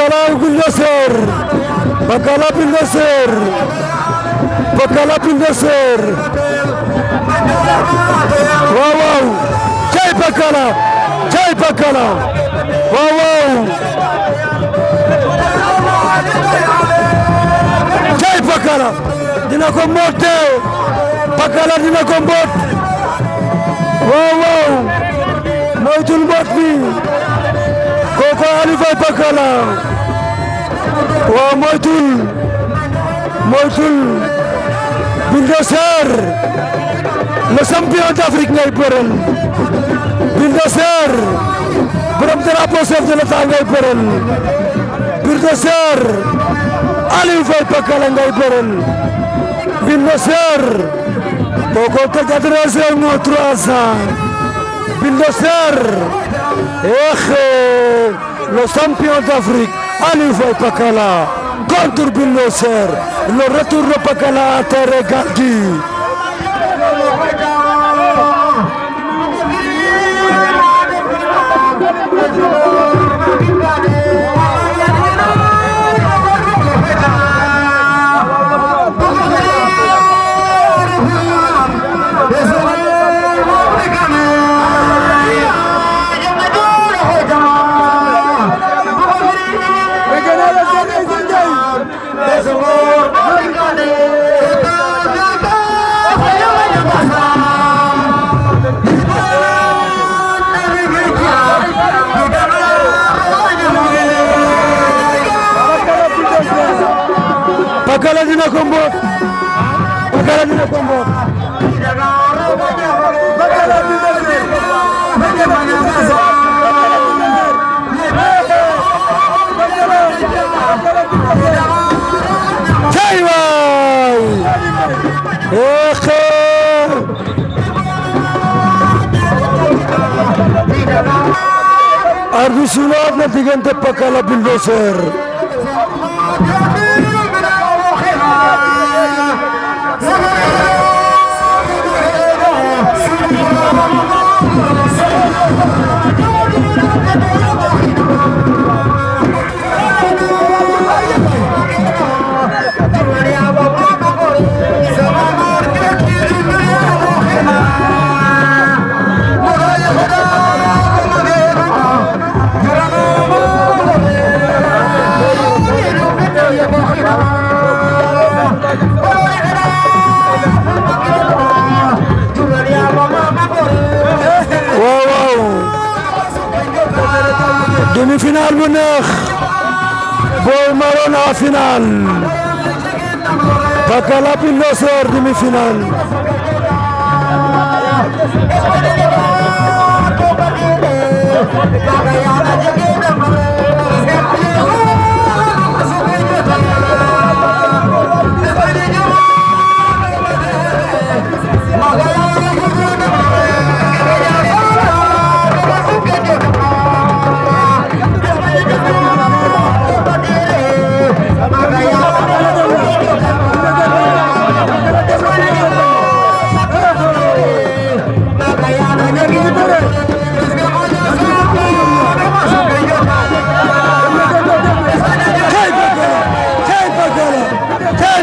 Bakala Bilnaser, Bakala Bilnaser, Bakala Bilnaser. Wow, wow. Jai Bakala, Jai Bakala. Wow, wow. Jai Bakala. Dina ko mbote. Bakala dina ko mbot. Wow, wow. Moytul mbot bi. Koko Ali Faye Pakala waaw moytul Bulldozer le champion d'Afrique ngay bëreel Bulldozer borom drapeau chef de l'État ngay bëreel Bulldozer Ali Faye Pakala ngay bëreel Bulldozer koko teg adressé mo 300 Bulldozer le champion d'Afrique, Ali Faye Pakala, contre Bulldozer, le retour de Pakala à terre égardie. Pakala dina ko mbot, Pakala dina ko mbot. Pakala dina ko jai waay. Arbitre sifflé na diggante Pakala Bulldozer. Demi-finale bu neex Boy Maroon en finale Pakala Bulldozer demi-finale.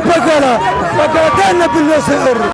Pakala, Pakala, Bulldozer.